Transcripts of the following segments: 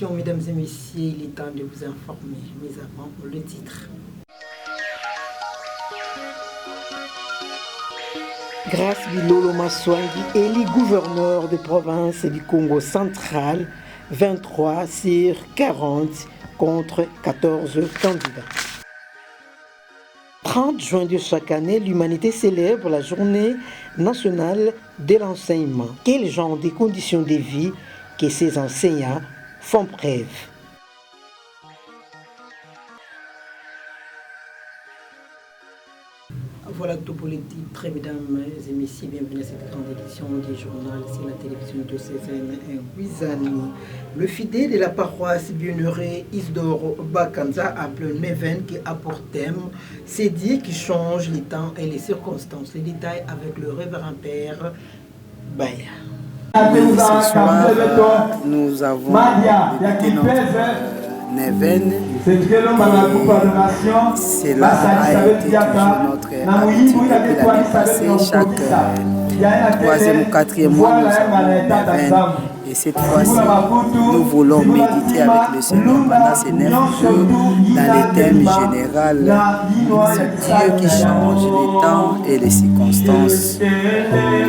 édition, mesdames et messieurs, il est temps de vous informer. Mais avant, le titre. Grace Bilolo Maswangi, élu gouverneur de province du Congo central, 23 sur 40 contre 14 candidats. 30 juin de chaque année, l'humanité célèbre la journée nationale de l'enseignement. Quel genre de conditions de vie que ces enseignants font preuve? Voilà tout pour les titres, mesdames et messieurs, bienvenue à cette grande édition du journal, c'est la télévision diocésaine Wizani. Le fidèle de la paroisse bienheureux Isidore Bakanza appelé Neven qui a pour thème c'est Dieu qui change les temps et les circonstances. Les détails avec le révérend père Baya. Oui, ce soir, nous avons débuté notre Neven. Cela a été toujours notre habitude depuis l'année passée. Chaque troisième ou quatrième mois, nous avons Neven. Et cette fois-ci, nous voulons méditer avec le Seigneur pendant ces 9 jours dans les thèmes généraux. C'est Dieu qui change les temps et les circonstances.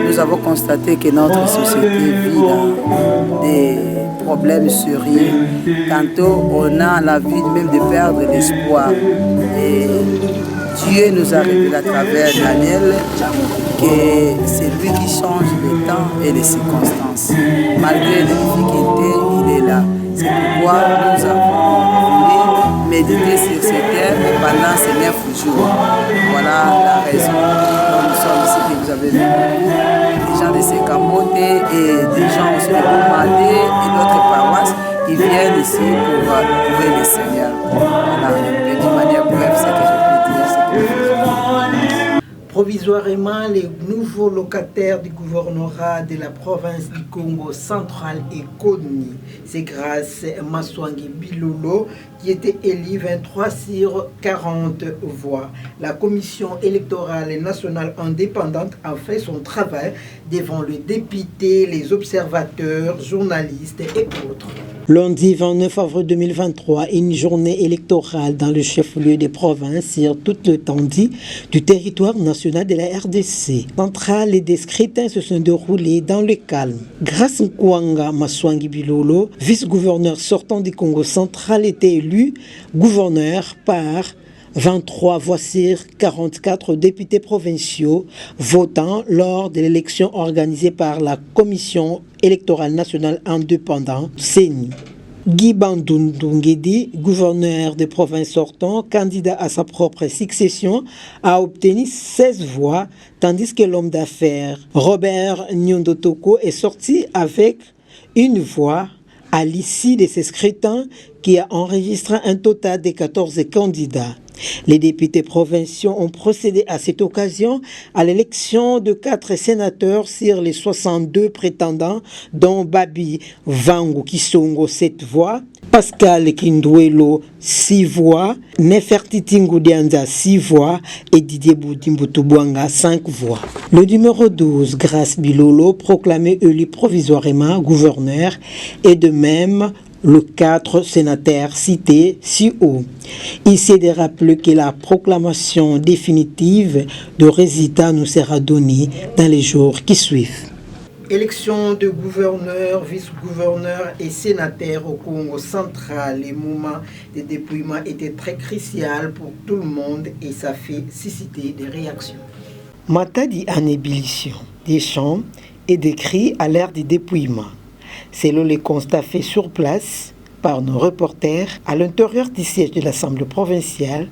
Nous avons constaté que notre société vit dans des problèmes sérieux. Tantôt, on a l'envie même de perdre l'espoir. Et Dieu nous a révélé à travers Daniel que c'est lui qui change les temps et les circonstances. Malgré les difficultés, il est là. C'est pourquoi nous avons voulu méditer sur ces thèmes pendant ces 9 jours. Voilà la raison dont nous sommes ici, que vous avez vu. Des gens de Sekamote et des gens aussi de Bomandé et d'autres paroisses qui viennent ici pour louer le Seigneur. Voilà, de manière brève, c'est que je peux dire, c'est que nous faisons. Provisoirement, les nouveaux locataires du gouvernorat de la province du Congo central et Koni, c'est grâce à Maswangi Bilolo qui était élu 23 sur 40 voix. La commission électorale nationale indépendante a fait son travail devant les députés, les observateurs, journalistes et autres. Lundi 29 avril 2023, une journée électorale dans le chef-lieu des provinces sur toute l'étendue du territoire national de la RDC. Centrale et des scrutins se sont déroulés dans le calme. Grâce Nkwanga Maswangi Bilolo, vice-gouverneur sortant du Congo central, était élu gouverneur par 23 voix sur 44 députés provinciaux votant lors de l'élection organisée par la Commission électorale nationale indépendante, CENI. Guy Bandundungedi, gouverneur de province sortant, candidat à sa propre succession, a obtenu 16 voix, tandis que l'homme d'affaires Robert Nyondotoko est sorti avec une voix à l'issue de ces scrutins qui a enregistré un total de 14 candidats. Les députés provinciaux ont procédé à cette occasion à l'élection de 4 sénateurs sur les 62 prétendants, dont Babi Vangu Kisongo 7 voix, Pascal Kindwelo 6 voix, Nefertiti Ngoudianza 6 voix et Didier Boudimboutoubuanga 5 voix. Le numéro 12, Grace Bilolo, proclamé élu provisoirement gouverneur, et de même le 4 sénateurs cités si haut. Il s'est de rappeler que la proclamation définitive de résultats nous sera donnée dans les jours qui suivent. Élection de gouverneurs, vice-gouverneurs et sénateurs au Congo central. Les moments de dépouillement étaient très cruciaux pour tout le monde et ça fait susciter des réactions. Matadi en ébullition, des chants et des cris à l'ère du dépouillement. Selon les constats faits sur place par nos reporters à l'intérieur du siège de l'Assemblée provinciale,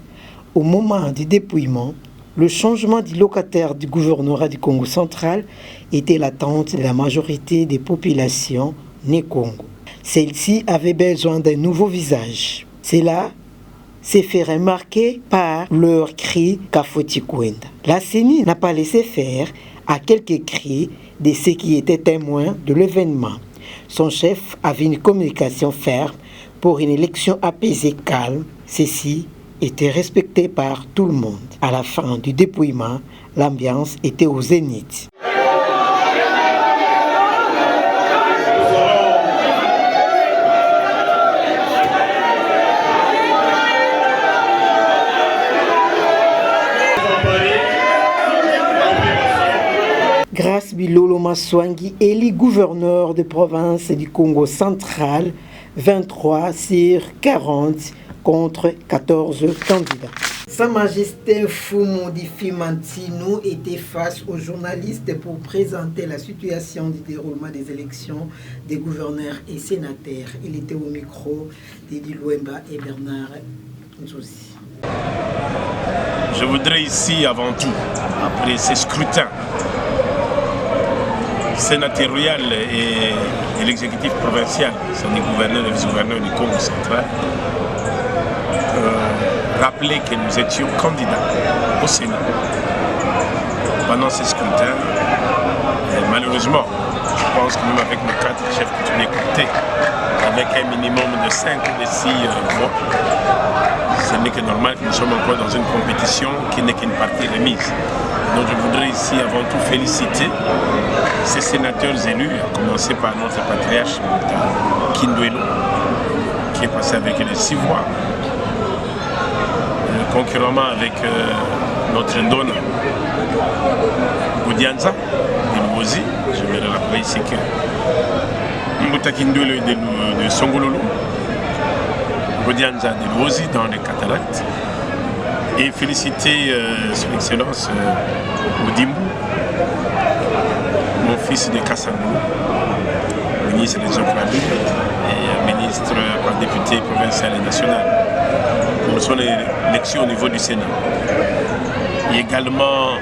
au moment du dépouillement, le changement du locataire du gouvernorat du Congo central était l'attente de la majorité des populations nées Congo. Celles-ci avaient besoin d'un nouveau visage. Cela s'est fait remarquer par leurs cris Kafoti-Kwenda. La CENI n'a pas laissé faire à quelques cris de ceux qui étaient témoins de l'événement. Son chef avait une communication ferme pour une élection apaisée, calme. Ceci était respecté par tout le monde. À la fin du dépouillement, l'ambiance était au zénith. Grâce Bilolo Maswangi, élu gouverneur de province du Congo central, 23 sur 40 contre 14 candidats. Sa Majesté Fumudi Fimantino était face aux journalistes pour présenter la situation du déroulement des élections des gouverneurs et sénateurs. Il était au micro d'Edi Luemba et Bernard Nzouzi. Je voudrais ici, avant tout, après ces scrutins sénatorial et l'exécutif provincial, sont les gouverneurs et vice-gouverneurs du Congo central, rappeler que nous étions candidats au Sénat pendant ces scrutins. Et malheureusement, je pense que même avec nos 4 chefs coutumiers comptés, avec un minimum de 5 ou de 6 voix, ce n'est que normal que nous sommes encore dans une compétition qui n'est qu'une partie remise. Donc je voudrais ici avant tout féliciter ces sénateurs élus, à commencer par notre patriarche Kindwelo, qui est passé avec les 6 voix, concurremment avec notre Ndona Goudianza de Luozi. Je vais le rappeler ici que Mbuta Kindwelo de Songololo, Goudianza de Luozi dans les cataractes. Et féliciter son Excellence Oudimbu, mon fils de Kassangou, ministre des Ocrabi et ministre par député provincial et national, pour son élection au niveau du Sénat. Et également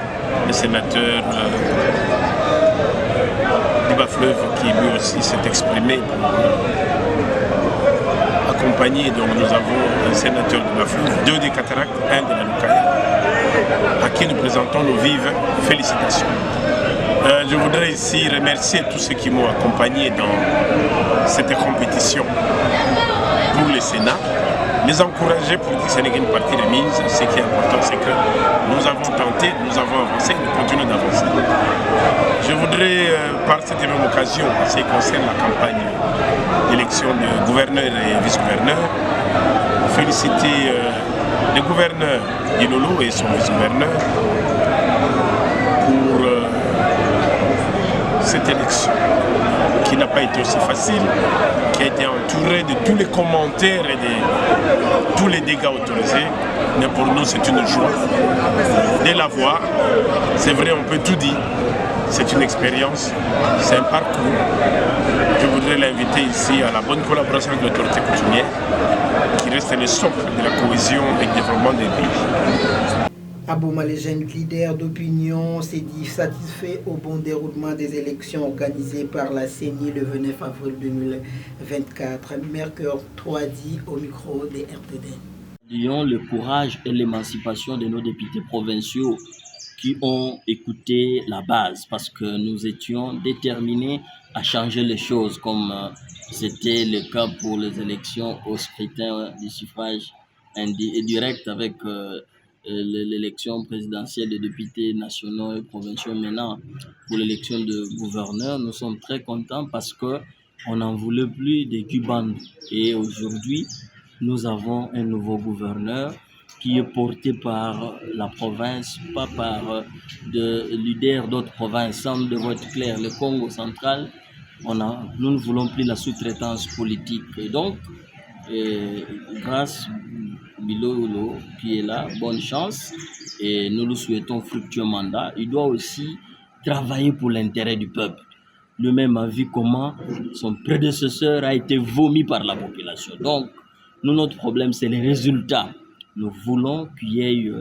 le sénateur Diba Fleuve qui lui aussi s'est exprimé accompagné. Donc nous avons un sénateur de Bafou, 2 des cataractes, 1 de la Lukaya, à qui nous présentons nos vives félicitations. Je voudrais ici remercier tous ceux qui m'ont accompagné dans cette compétition pour le Sénat, les encourager pour dire que ce n'est qu'une partie remise. Ce qui est important, c'est que nous avons tenté, nous avons avancé, nous continuons d'avancer. Je voudrais, par cette même occasion, en ce qui concerne la campagne d'élection de gouverneurs et vice-gouverneurs, féliciter le gouverneur Ilolo et son vice-gouverneur pour cette élection qui n'a pas été aussi facile, qui a été entourée de tous les commentaires et de tous les dégâts autorisés. Mais pour nous, c'est une joie de la voir. C'est vrai, on peut tout dire. C'est une expérience, c'est un parcours. Je voudrais l'inviter ici à la bonne collaboration avec l'autorité coutumière, qui reste le socle de la cohésion et du développement des pays. Abouma, les jeunes leaders d'opinion, s'est dit satisfait au bon déroulement des élections organisées par la CENI le 29 avril 2024. Mercure 3D au micro des RTD. Ayons le courage et l'émancipation de nos députés provinciaux qui ont écouté la base parce que nous étions déterminés à changer les choses comme c'était le cas pour les élections au scrutin du suffrage direct avec l'élection présidentielle des députés nationaux et provinciaux. Maintenant, pour l'élection de gouverneurs, nous sommes très contents parce qu'on n'en voulait plus des Cubains. Et aujourd'hui, nous avons un nouveau gouverneur qui est porté par la province, pas par de leaders d'autres provinces. Ça, nous devons être clairs. Le Congo central, nous ne voulons plus la sous-traitance politique. Et donc, grâce Bilolo qui est là, bonne chance, et nous lui souhaitons fructueux mandat. Il doit aussi travailler pour l'intérêt du peuple. Lui-même a vu comment son prédécesseur a été vomi par la population. Donc, nous, notre problème, c'est les résultats. Nous voulons qu'il y ait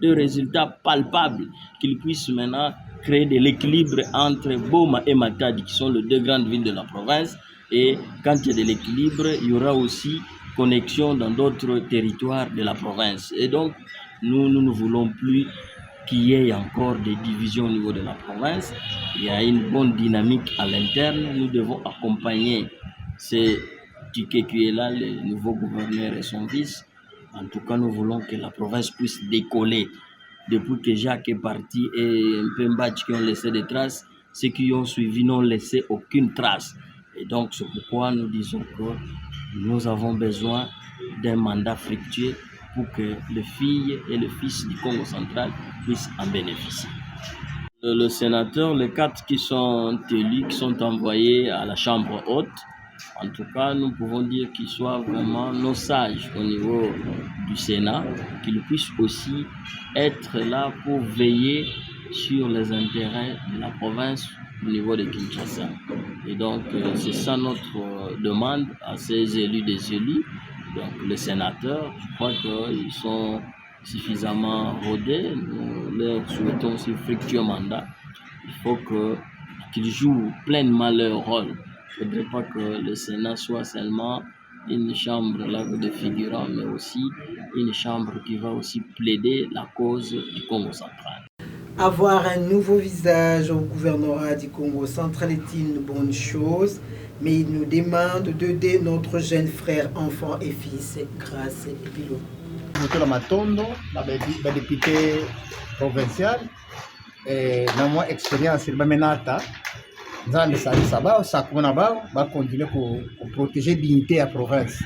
des résultats palpables, qu'ils puissent maintenant créer de l'équilibre entre Boma et Matadi, qui sont les 2 grandes villes de la province. Et quand il y a de l'équilibre, il y aura aussi connexion dans d'autres territoires de la province. Et donc, nous ne voulons plus qu'il y ait encore des divisions au niveau de la province. Il y a une bonne dynamique à l'interne. Nous devons accompagner ces Tiké qui est là, le nouveau gouverneur et son fils. En tout cas, nous voulons que la province puisse décoller. Depuis que Jacques est parti et Mpembach qui ont laissé des traces, ceux qui ont suivi n'ont laissé aucune trace. Et donc, c'est pourquoi nous disons que nous avons besoin d'un mandat fructueux pour que les filles et les fils du Congo central puissent en bénéficier. Le sénateur, les 4 qui sont élus, qui sont envoyés à la Chambre haute, en tout cas, nous pouvons dire qu'ils soient vraiment nos sages au niveau du Sénat, qu'ils puissent aussi être là pour veiller sur les intérêts de la province au niveau de Kinshasa. Et donc, c'est ça notre demande à ces élus des élus. Donc, les sénateurs, je crois qu'ils sont suffisamment rodés. Nous leur souhaitons aussi fructueux mandat. Il faut qu'ils jouent pleinement leur rôle. Il ne faudrait pas que le Sénat soit seulement une chambre là de figurants, mais aussi une chambre qui va aussi plaider la cause du Congo central. Avoir un nouveau visage au gouvernorat du Congo central est une bonne chose, mais il nous demande d'aider notre jeune frère, enfant et fils, grâce et Bilo. Mutula Matondo, la député provincial, et dans mon expérience, il m'a menata. Nzambe salisa bao sakuna bao ba continuer pour protéger dignité à province.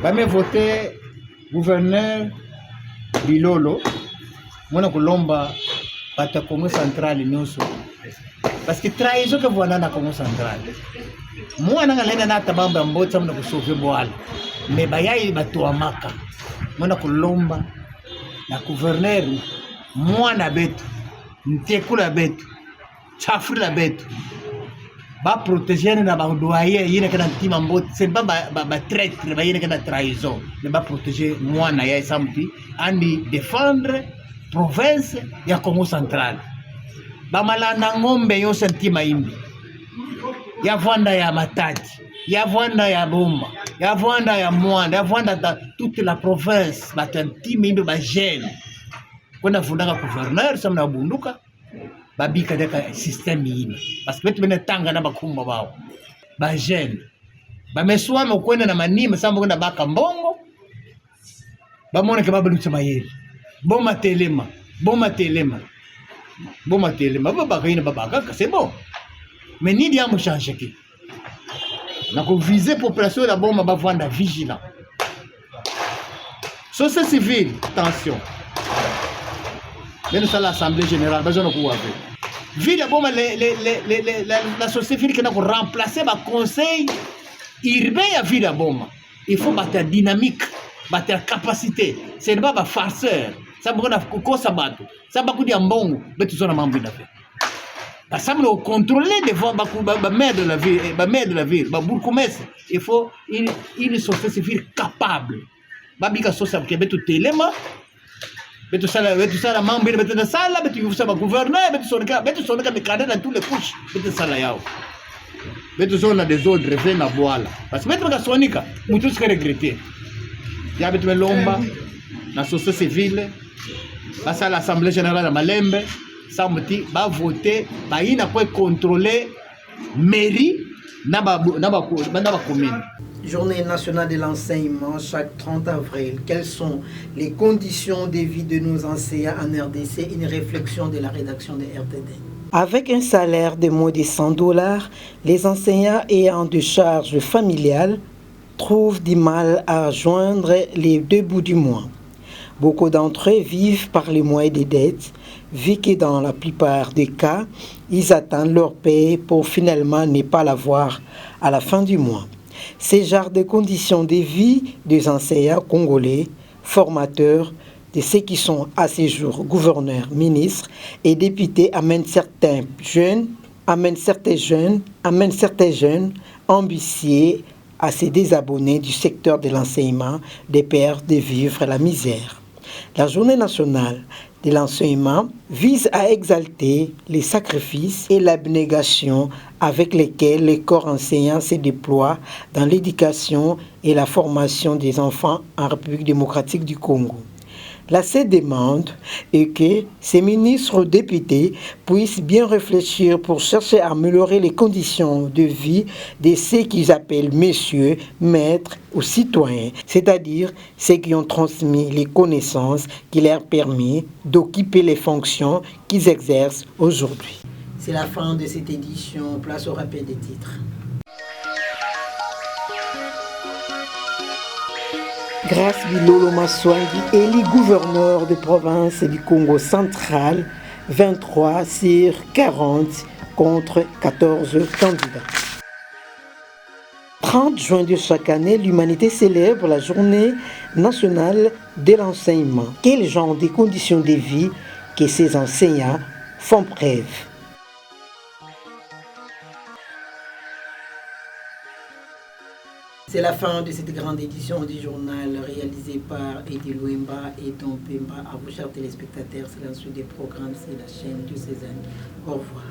Ba me voter gouverneur Bilolo mona kulomba bata Congo central nyuso parce que trahison que voilà na Congo central. Mwana ngalenda na tabamba mbotsa mona kusove bwala. Me bayayi batu amaka. Mona kulomba na gouverneur mwana betu ntekula betu chafula betu ba protéger na ba doyer yine kana ntima mbot c'est pas ba traître ba yine kana trahison mais ba protéger mwana ya samti andi défendre province ya Congo central ba malanda ngombe yo sentima imbi ya vanda ya matati ya vanda ya bomba ya vanda ya mwanda ya vanda toute la province ba sentima imbi ba jeune kuna fundanga gouverneur samna bunduka babika deka système yini parce que betu tanga na bakumba bao ba jeune ba meswama kwenda na manima sambo kwenda baka mbongo ba mona ke babu tsama yeli boma telema baba kaina baba ka c'est bon mais ni dia mo changer ki na ko viser population la boma ba vanda vigilant société civile attention. Mais nous sommes à l'Assemblée générale, besoin de quoi faire. Vu d'abord la société civile qui a remplacé le conseil urbain à vie d'abord. Il faut battre la dynamique, battre la capacité. C'est pas un farceur. Ça va être ça va être un bon, mais tout ça membre de la vie. Ça va contrôler devant la maire de la ville, le bourgmestre. Il faut une société civile capable. Babika société qui est tout téléma. Betu sala mambo ile betu sala betu yusaba gouverneur betu sonika mikanda dans tous les couches betu sala yao betu zona des autres refait na boala parce que betu ka sonika mutu se regretter ya betu melomba na société civile basa à l'assemblée générale à Malembe ça muti ba voter ba ina pour contrôler mairie na ba commune. Journée nationale de l'enseignement chaque 30 avril. Quelles sont les conditions de vie de nos enseignants en RDC? Une réflexion de la rédaction de RTD. Avec un salaire de moins de $100, les enseignants ayant de charges familiales trouvent du mal à joindre les 2 bouts du mois. Beaucoup d'entre eux vivent par les moyens des dettes, vu que dans la plupart des cas, ils attendent leur paie pour finalement ne pas l'avoir à la fin du mois. Ces genres de conditions de vie des enseignants congolais, formateurs, de ceux qui sont à ce jour gouverneurs, ministres et députés amènent certains jeunes ambitieux à se désabonner du secteur de l'enseignement, des pères de vivre la misère. La journée nationale de l'enseignement vise à exalter les sacrifices et l'abnégation avec lesquels les corps enseignants se déploient dans l'éducation et la formation des enfants en République démocratique du Congo. La seule demande est que ces ministres députés puissent bien réfléchir pour chercher à améliorer les conditions de vie de ceux qu'ils appellent messieurs, maîtres ou citoyens, c'est-à-dire ceux qui ont transmis les connaissances qui leur permettent d'occuper les fonctions qu'ils exercent aujourd'hui. C'est la fin de cette édition. Place au rappel des titres. Grâce Bilolo Maswangi, élu gouverneur de province du Congo central, 23 sur 40 contre 14 candidats. 30 juin de chaque année, l'humanité célèbre la journée nationale de l'enseignement. Quel genre de conditions de vie que ces enseignants font preuve? C'est la fin de cette grande édition du journal réalisée par Edi Louemba et Don Pemba. À vous, chers téléspectateurs, c'est la suite des programmes, c'est la chaîne de Cézanne. Au revoir.